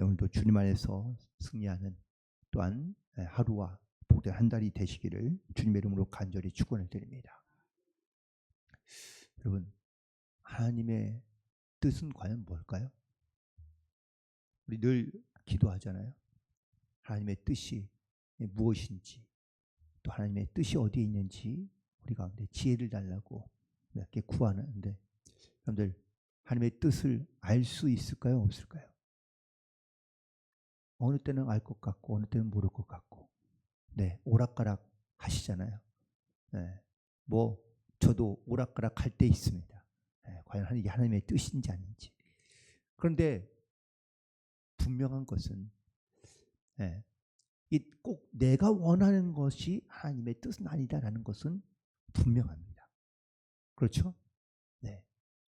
오늘도 주님 안에서 승리하는 또한 하루와 복된 한 달이 되시기를 주님의 이름으로 간절히 축원을 드립니다. 여러분, 하나님의 뜻은 과연 뭘까요? 우리 늘 기도하잖아요. 하나님의 뜻이 무엇인지, 또 하나님의 뜻이 어디에 있는지 우리 가운데 지혜를 달라고 이렇게 구하는데, 여러분들 하나님의 뜻을 알 수 있을까요? 없을까요? 어느 때는 알 것 같고 어느 때는 모를 것 같고, 오락가락 하시잖아요. 뭐 저도 오락가락 할 때 있습니다. 과연 이게 하나님의 뜻인지 아닌지. 그런데 분명한 것은 꼭 내가 원하는 것이 하나님의 뜻은 아니다라는 것은 분명합니다. 그렇죠?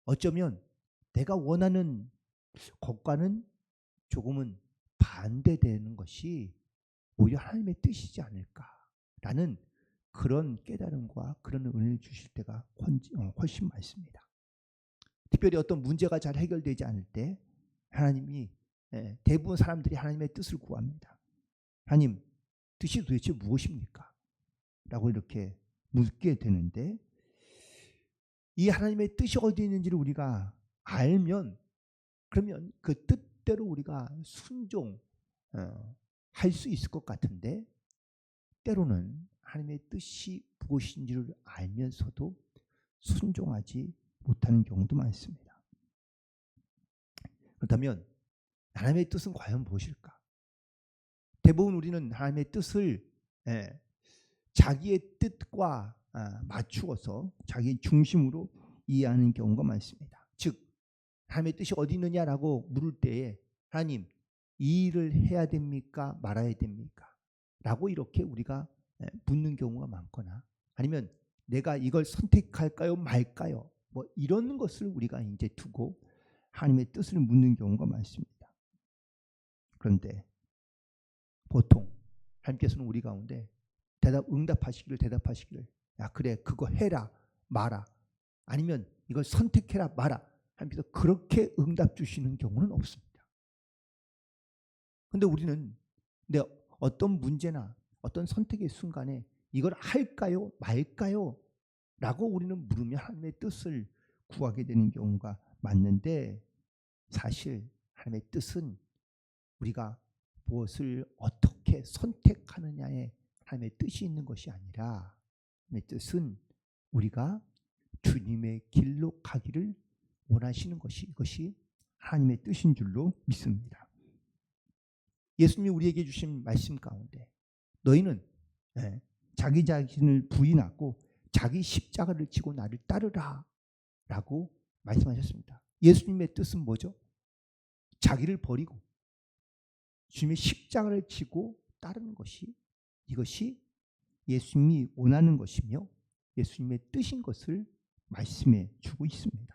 어쩌면 내가 원하는 것과는 조금은 반대되는 것이 오히려 하나님의 뜻이지 않을까라는 그런 깨달음과 그런 은혜를 주실 때가 훨씬 많습니다. 특별히 어떤 문제가 잘 해결되지 않을 때 하나님이 대부분 사람들이 하나님의 뜻을 구합니다. 하나님, 뜻이 도대체 무엇입니까? 라고 이렇게 묻게 되는데, 이 하나님의 뜻이 어디 있는지를 우리가 알면, 그러면 그 뜻대로 우리가 순종할 수 있을 것 같은데, 때로는 하나님의 뜻이 무엇인지를 알면서도 순종하지 못하는 경우도 많습니다. 그렇다면 하나님의 뜻은 과연 무엇일까? 대부분 우리는 하나님의 뜻을 자기의 뜻과 맞추어서 자기 중심으로 이해하는 경우가 많습니다. 즉, 하나님의 뜻이 어디 있느냐라고 물을 때에 하나님, 이 일을 해야 됩니까? 말아야 됩니까? 라고 이렇게 우리가 묻는 경우가 많거나, 아니면 내가 이걸 선택할까요? 말까요? 뭐 이런 것을 우리가 이제 두고 하나님의 뜻을 묻는 경우가 많습니다. 그런데 보통 하나님께서는 우리 가운데 대답하시기를, 야 그래 그거 해라 마라, 아니면 이걸 선택해라 마라, 하나님께서 그렇게 응답 주시는 경우는 없습니다. 그런데 우리는 어떤 문제나 어떤 선택의 순간에 이걸 할까요 말까요? 라고 우리는 물으며 하나님의 뜻을 구하게 되는 경우가 많은데, 사실 하나님의 뜻은 우리가 무엇을 어떻게 선택하느냐에 하나님의 뜻이 있는 것이 아니라, 하나님의 뜻은 우리가 주님의 길로 가기를 원하시는 것이, 이것이 하나님의 뜻인 줄로 믿습니다. 예수님이 우리에게 주신 말씀 가운데 너희는 자기 자신을 부인하고 자기 십자가를 지고 나를 따르라 라고 말씀하셨습니다. 예수님의 뜻은 뭐죠? 자기를 버리고 주님의 십자가를 지고 따르는 것이, 이것이 예수님이 원하는 것이며 예수님의 뜻인 것을 말씀해 주고 있습니다.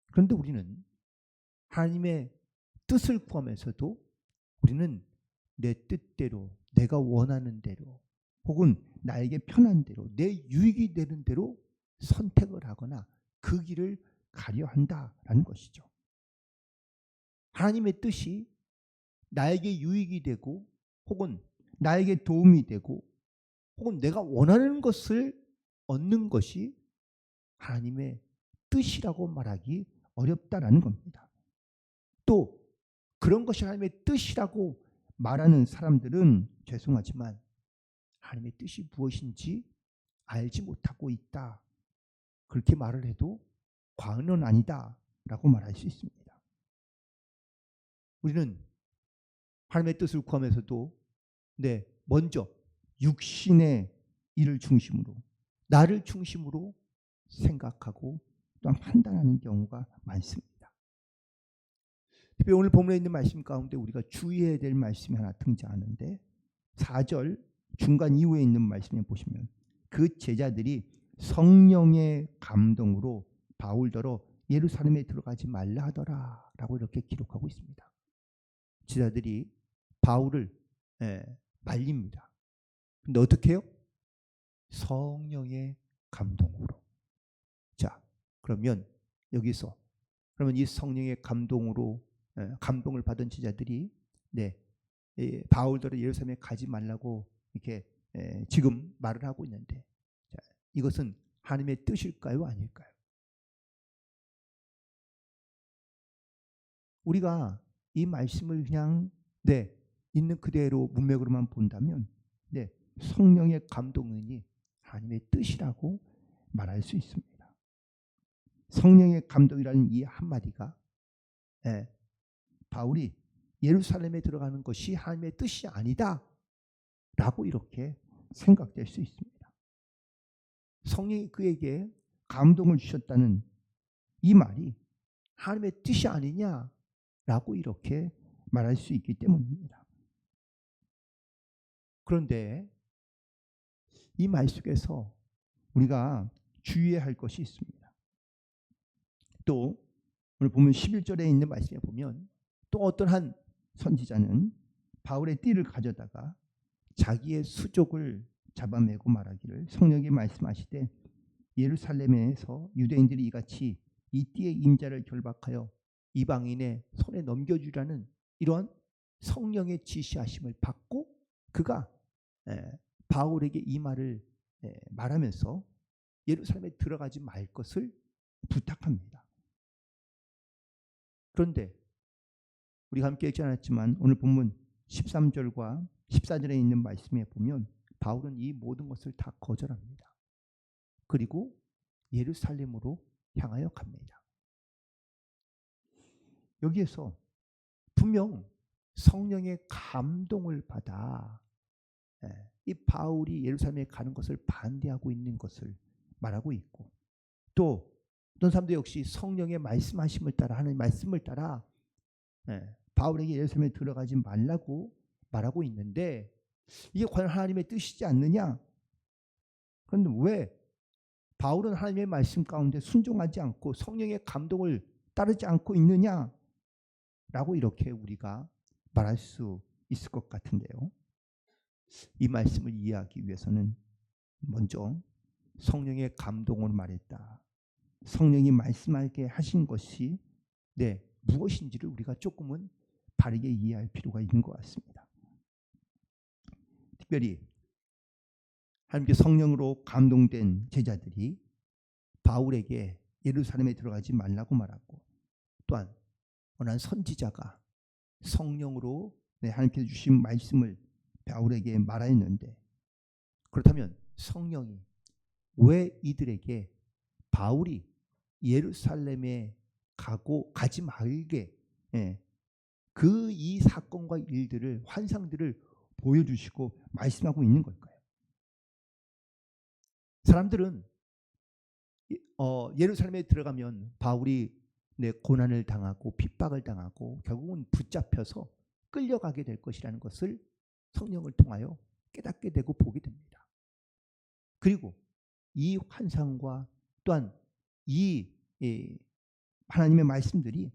그런데 우리는 하나님의 뜻을 구하면서도 우리는 내 뜻대로, 내가 원하는 대로, 혹은 나에게 편한 대로, 내 유익이 되는 대로 선택을 하거나 그 길을 가려 한다라는 것이죠. 하나님의 뜻이 나에게 유익이 되고, 혹은 나에게 도움이 되고, 혹은 내가 원하는 것을 얻는 것이 하나님의 뜻이라고 말하기 어렵다라는 겁니다. 또 그런 것이 하나님의 뜻이라고 말하는 사람들은 죄송하지만 하나님의 뜻이 무엇인지 알지 못하고 있다, 그렇게 말을 해도 과언은 아니다 라고 말할 수 있습니다. 우리는 하나님의 뜻을 구하면서도 먼저 육신의 일을 중심으로, 나를 중심으로 생각하고 또한 판단하는 경우가 많습니다. 특히 오늘 본문에 있는 말씀 가운데 우리가 주의해야 될 말씀이 하나 등장하는데, 4절 중간 이후에 있는 말씀에 보시면 그 제자들이 성령의 감동으로 바울더러 예루살렘에 들어가지 말라 하더라 라고 이렇게 기록하고 있습니다. 제자들이 바울을 말립니다. 근데 어떻게 해요? 성령의 감동으로. 자, 그러면 여기서 이 성령의 감동으로 감동을 받은 제자들이 네, 바울더러 예루살렘에 가지 말라고 이렇게 지금 말을 하고 있는데, 자, 이것은 하나님의 뜻일까요, 아닐까요? 우리가 이 말씀을 그냥 네, 있는 그대로 문맥으로만 본다면 네, 성령의 감동이니 하나님의 뜻이라고 말할 수 있습니다. 성령의 감동이라는 이 한마디가 바울이 예루살렘에 들어가는 것이 하나님의 뜻이 아니다 라고 이렇게 생각될 수 있습니다. 성령이 그에게 감동을 주셨다는 이 말이 하나님의 뜻이 아니냐라고 이렇게 말할 수 있기 때문입니다. 그런데 이 말 속에서 우리가 주의해야 할 것이 있습니다. 또 오늘 보면 11절에 있는 말씀에 보면 또 어떤 한 선지자는 바울의 띠를 가져다가 자기의 수족을 잡아매고 말하기를, 성령이 말씀하시되 예루살렘에서 유대인들이 이같이 이 띠의 임자를 결박하여 이방인의 손에 넘겨주라는 이러한 성령의 지시하심을 받고 그가 바울에게 이 말을 말하면서 예루살렘에 들어가지 말 것을 부탁합니다. 그런데 우리가 함께 읽지 않았지만 오늘 본문 13절과 14절에 있는 말씀에 보면 바울은 이 모든 것을 다 거절합니다. 그리고 예루살렘으로 향하여 갑니다. 여기에서 분명 성령의 감동을 받아 이 바울이 예루살렘에 가는 것을 반대하고 있는 것을 말하고 있고, 또 어떤 사람도 역시 성령의 말씀하심을 따라 하는 말씀을 따라 바울에게 예루살렘에 들어가지 말라고 말하고 있는데 이게 과연 하나님의 뜻이지 않느냐? 그런데 왜 바울은 하나님의 말씀 가운데 순종하지 않고 성령의 감동을 따르지 않고 있느냐? 라고 이렇게 우리가 말할 수 있을 것 같은데요. 이 말씀을 이해하기 위해서는 먼저 성령의 감동으로 말했다, 성령이 말씀하게 하신 것이 무엇인지를 우리가 조금은 바르게 이해할 필요가 있는 것 같습니다. 특별히 하나님께 성령으로 감동된 제자들이 바울에게 예루살렘에 들어가지 말라고 말하고, 또한 어느 한 선지자가 성령으로 하나님께서 주신 말씀을 바울에게 말하였는데, 그렇다면 성령이 왜 이들에게 바울이 예루살렘에 가지 말게 그 이 사건과 일들을, 환상들을 보여주시고 말씀하고 있는 걸까요? 사람들은 예루살렘에 들어가면 바울이 고난을 당하고 핍박을 당하고 결국은 붙잡혀서 끌려가게 될 것이라는 것을 성령을 통하여 깨닫게 되고 보게 됩니다. 그리고 이 환상과 또한 이 하나님의 말씀들이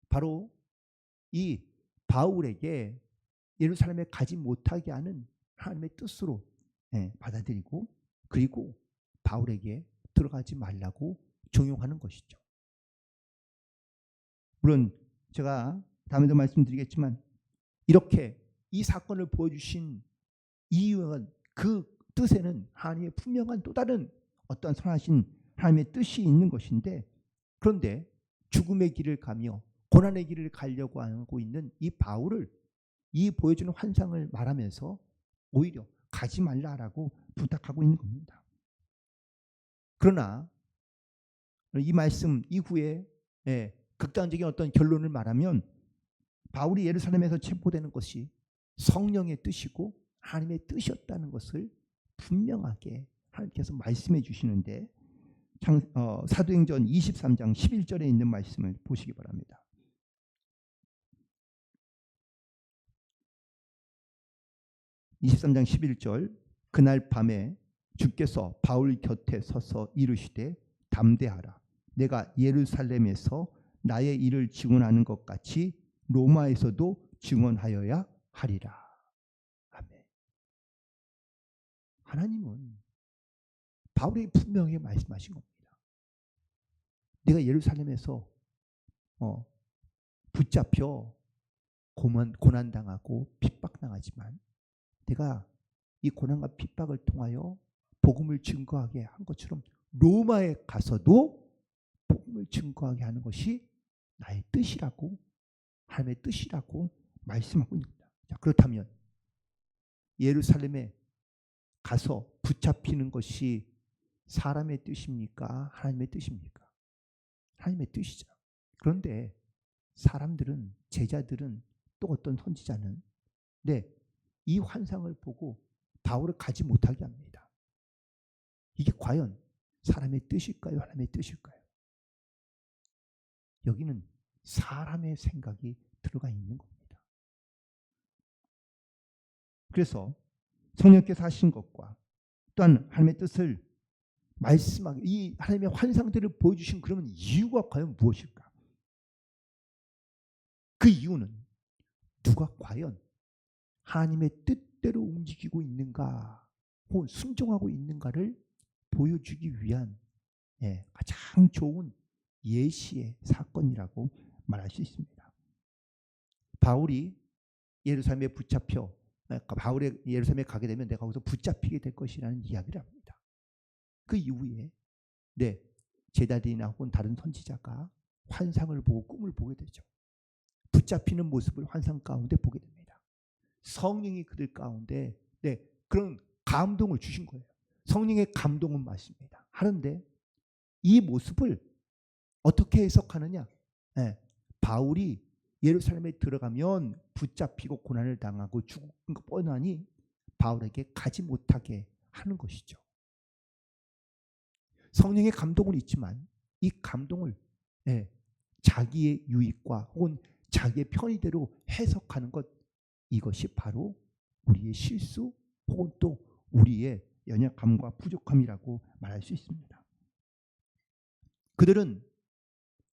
바로 이 바울에게 예루살렘에 가지 못하게 하는 하나님의 뜻으로 받아들이고, 그리고 바울에게 들어가지 말라고 종용하는 것이죠. 물론 제가 다음에도 말씀드리겠지만 이렇게 이 사건을 보여주신 이유는, 그 뜻에는 하나님의 분명한 또 다른 어떤 선하신 하나님의 뜻이 있는 것인데, 그런데 죽음의 길을 가며 고난의 길을 가려고 하고 있는 이 바울을 이 보여주는 환상을 말하면서 오히려 가지 말라라고 부탁하고 있는 겁니다. 그러나 이 말씀 이후에 극단적인 어떤 결론을 말하면 바울이 예루살렘에서 체포되는 것이 성령의 뜻이고 하나님의 뜻이었다는 것을 분명하게 하나님께서 말씀해 주시는데, 사도행전 23장 11절에 있는 말씀을 보시기 바랍니다. (23장 11절) 그날 밤에 주께서 바울 곁에 서서 이르시되 담대하라, 내가 예루살렘에서 나의 일을 증언하는 것 같이 로마에서도 증언하여야 하리라. 아멘. 하나님은 바울에게 분명히 말씀하신 겁니다. 내가 예루살렘에서 붙잡혀 고난당하고 핍박당하지만 내가 이 고난과 핍박을 통하여 복음을 증거하게 한 것처럼 로마에 가서도 복음을 증거하게 하는 것이 나의 뜻이라고, 하나님의 뜻이라고 말씀하고 있습니다. 자, 그렇다면 예루살렘에 가서 붙잡히는 것이 사람의 뜻입니까? 하나님의 뜻입니까? 하나님의 뜻이죠. 그런데 사람들은, 제자들은, 또 어떤 선지자는 이 환상을 보고 바울을 가지 못하게 합니다. 이게 과연 사람의 뜻일까요? 하나님의 뜻일까요? 여기는 사람의 생각이 들어가 있는 겁니다. 그래서 성령께서 하신 것과 또한 하나님의 뜻을 말씀하기, 이 하나님의 환상들을 보여주신 그러면 이유가 과연 무엇일까? 그 이유는 누가 과연 하나님의 뜻대로 움직이고 있는가 혹은 순종하고 있는가를 보여주기 위한 가장 좋은 예시의 사건이라고 말할 수 있습니다. 바울이 예루살렘에 바울이 예루살렘에 가게 되면 내가 거기서 붙잡히게 될 것이라는 이야기를 합니다. 그 이후에 제자들이나 혹은 다른 선지자가 환상을 보고 꿈을 보게 되죠. 붙잡히는 모습을 환상 가운데 보게 됩니다. 성령이 그들 가운데 그런 감동을 주신 거예요. 성령의 감동은 맞습니다. 하는데 이 모습을 어떻게 해석하느냐? 바울이 예루살렘에 들어가면 붙잡히고 고난을 당하고 죽은 거 뻔하니 바울에게 가지 못하게 하는 것이죠. 성령의 감동은 있지만 이 감동을 자기의 유익과 혹은 자기의 편의대로 해석하는 것, 이것이 바로 우리의 실수 혹은 또 우리의 연약함과 부족함이라고 말할 수 있습니다. 그들은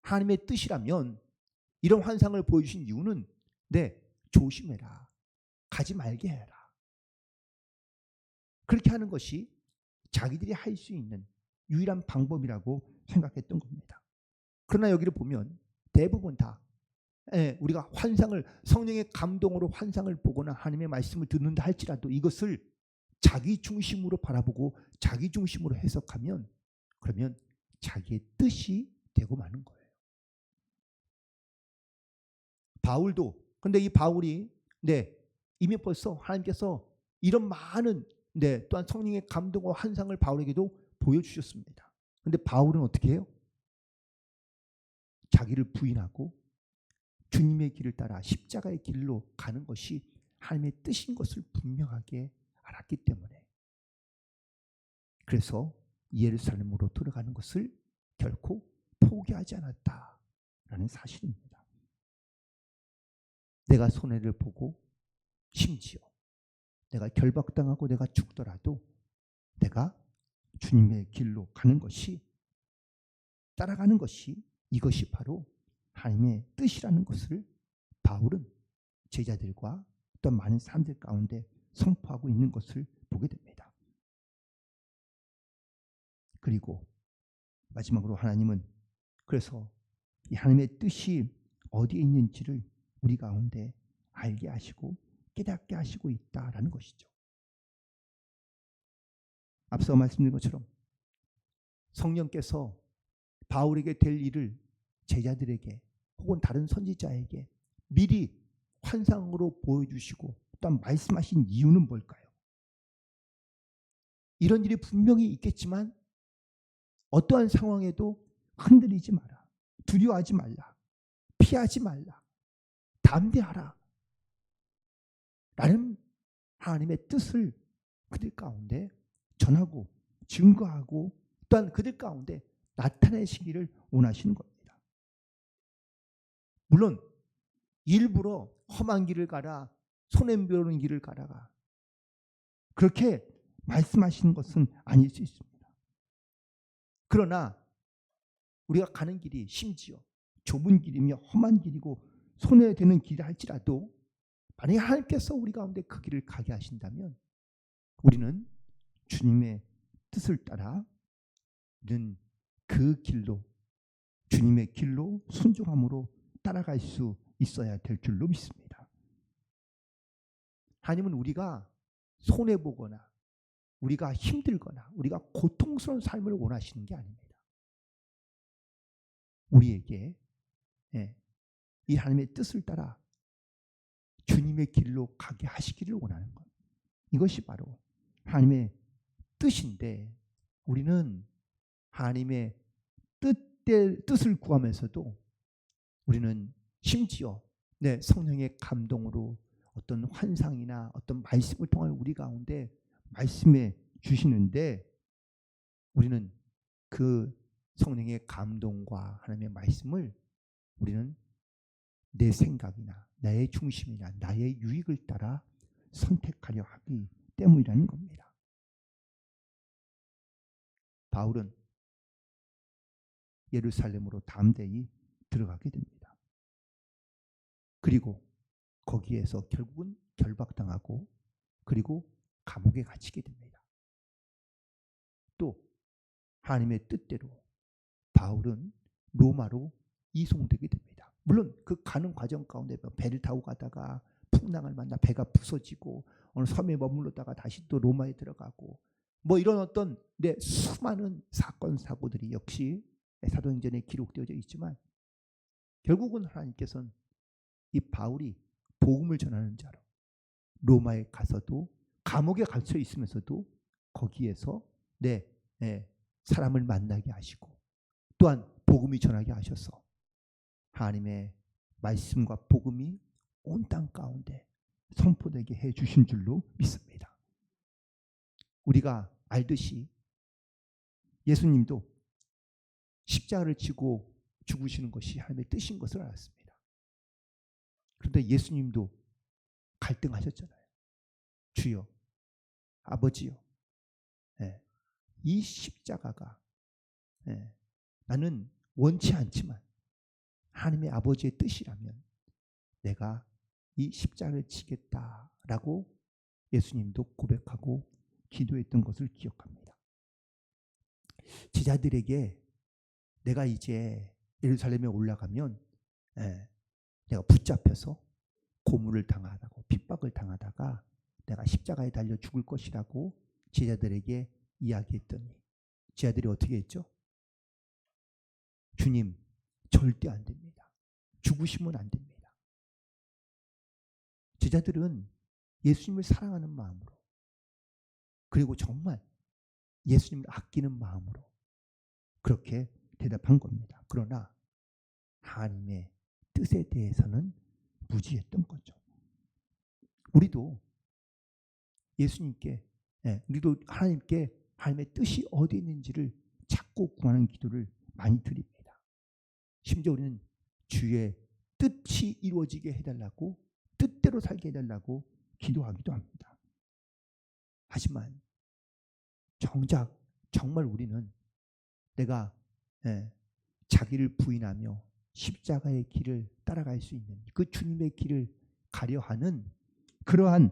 하나님의 뜻이라면 이런 환상을 보여주신 이유는 조심해라, 가지 말게 해라, 그렇게 하는 것이 자기들이 할 수 있는 유일한 방법이라고 생각했던 겁니다. 그러나 여기를 보면 대부분 다 우리가 환상을, 성령의 감동으로 환상을 보거나 하나님의 말씀을 듣는다 할지라도 이것을 자기 중심으로 바라보고 자기 중심으로 해석하면 그러면 자기의 뜻이 되고 마는 거예요. 바울도, 근데 이 바울이 이미 벌써 하나님께서 이런 많은 또한 성령의 감동과 환상을 바울에게도 보여주셨습니다. 그런데 바울은 어떻게 해요? 자기를 부인하고 주님의 길을 따라 십자가의 길로 가는 것이 하나님의 뜻인 것을 분명하게 알았기 때문에, 그래서 예루살렘으로 들어가는 것을 결코 포기하지 않았다라는 사실입니다. 내가 손해를 보고 심지어 내가 결박당하고 내가 죽더라도 내가 주님의 길로 가는 것이, 따라가는 것이, 이것이 바로 하나님의 뜻이라는 것을 바울은 제자들과 또 많은 사람들 가운데 선포하고 있는 것을 보게 됩니다. 그리고 마지막으로 하나님은 그래서 이 하나님의 뜻이 어디에 있는지를 우리 가운데 알게 하시고 깨닫게 하시고 있다라는 것이죠. 앞서 말씀드린 것처럼 성령께서 바울에게 될 일을 제자들에게 혹은 다른 선지자에게 미리 환상으로 보여주시고 또한 말씀하신 이유는 뭘까요? 이런 일이 분명히 있겠지만 어떠한 상황에도 흔들리지 마라, 두려워하지 말라, 피하지 말라, 담대하라 라는 하나님의 뜻을 그들 가운데 전하고 증거하고 또한 그들 가운데 나타내시기를 원하시는 겁니다. 물론 일부러 험한 길을 가라, 손해보는 길을 가라가 그렇게 말씀하시는 것은 아닐 수 있습니다. 그러나 우리가 가는 길이 심지어 좁은 길이며 험한 길이고 손해되는 길이라 할지라도 만약에 하나님께서 우리 가운데 그 길을 가게 하신다면 우리는 주님의 뜻을 따라 우리는 그 길로, 주님의 길로 순종함으로 따라갈 수 있어야 될 줄로 믿습니다. 하나님은 우리가 손해보거나 우리가 힘들거나 우리가 고통스러운 삶을 원하시는 게 아닙니다. 우리에게 이 하나님의 뜻을 따라 주님의 길로 가게 하시기를 원하는 것. 이것이 바로 하나님의 뜻인데 우리는 하나님의 뜻을 구하면서도 우리는 심지어 성령의 감동으로 어떤 환상이나 어떤 말씀을 통한 우리 가운데 말씀해 주시는데 우리는 그 성령의 감동과 하나님의 말씀을 우리는 내 생각이나 나의 중심이나 나의 유익을 따라 선택하려 하기 때문이라는 겁니다. 바울은 예루살렘으로 담대히 들어가게 됩니다. 그리고 거기에서 결국은 결박당하고 그리고 감옥에 갇히게 됩니다. 또 하나님의 뜻대로 바울은 로마로 이송되게 됩니다. 물론 그 가는 과정 가운데 배를 타고 가다가 풍랑을 만나 배가 부서지고 어느 섬에 머물렀다가 다시 또 로마에 들어가고 이런 어떤 수많은 사건 사고들이 역시 사도행전에 기록되어져 있지만 결국은 하나님께서는 이 바울이 복음을 전하는 자로 로마에 가서도 감옥에 갇혀 있으면서도 거기에서 사람을 만나게 하시고 또한 복음이 전하게 하셔서 하나님의 말씀과 복음이 온 땅 가운데 선포되게 해 주신 줄로 믿습니다. 우리가 알듯이 예수님도 십자가를 지고 죽으시는 것이 하나님의 뜻인 것을 알았습니다. 그런데 예수님도 갈등하셨잖아요. 주여, 아버지요, 이 십자가가 나는 원치 않지만 하나님의 아버지의 뜻이라면 내가 이 십자가를 지겠다라고 예수님도 고백하고 기도했던 것을 기억합니다. 제자들에게 내가 이제 예루살렘에 올라가면 내가 붙잡혀서 고문을 당하다가 핍박을 당하다가 내가 십자가에 달려 죽을 것이라고 제자들에게 이야기했더니 제자들이 어떻게 했죠? 주님, 절대 안 됩니다. 죽으시면 안 됩니다. 제자들은 예수님을 사랑하는 마음으로 그리고 정말 예수님을 아끼는 마음으로 그렇게 대답한 겁니다. 그러나 하나님의 뜻에 대해서는 무지했던 거죠. 우리도 예수님께 우리도 하나님께 하나님의 뜻이 어디 있는지를 찾고 구하는 기도를 많이 드립니다. 심지어 우리는 주의 뜻이 이루어지게 해달라고 뜻대로 살게 해달라고 기도하기도 합니다. 하지만 정작 정말 우리는 내가 자기를 부인하며 십자가의 길을 따라갈 수 있는 그 주님의 길을 가려 하는 그러한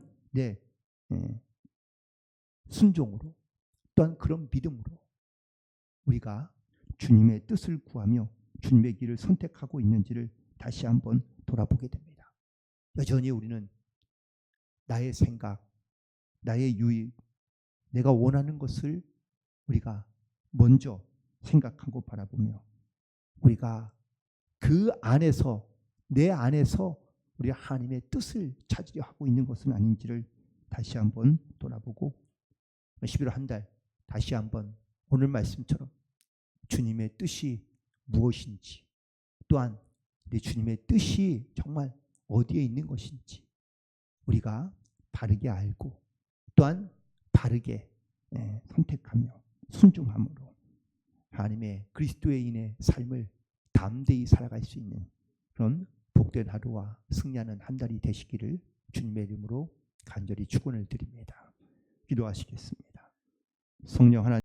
순종으로 또한 그런 믿음으로 우리가 주님의 뜻을 구하며 주님의 길을 선택하고 있는지를 다시 한번 돌아보게 됩니다. 여전히 우리는 나의 생각, 나의 유익, 내가 원하는 것을 우리가 먼저 생각하고 바라보며 우리가 그 안에서 내 안에서 우리 하나님의 뜻을 찾으려 하고 있는 것은 아닌지를 다시 한번 돌아보고 11월 한 달 다시 한번 오늘 말씀처럼 주님의 뜻이 무엇인지 또한 우리 주님의 뜻이 정말 어디에 있는 것인지 우리가 바르게 알고 또한 바르게 선택하며 순종함으로 하나님의 그리스도인의 삶을 담대히 살아갈 수 있는 그런 복된 하루와 승리하는 한 달이 되시기를 주님의 이름으로 간절히 축원을 드립니다. 기도하시겠습니다. 성령 하나님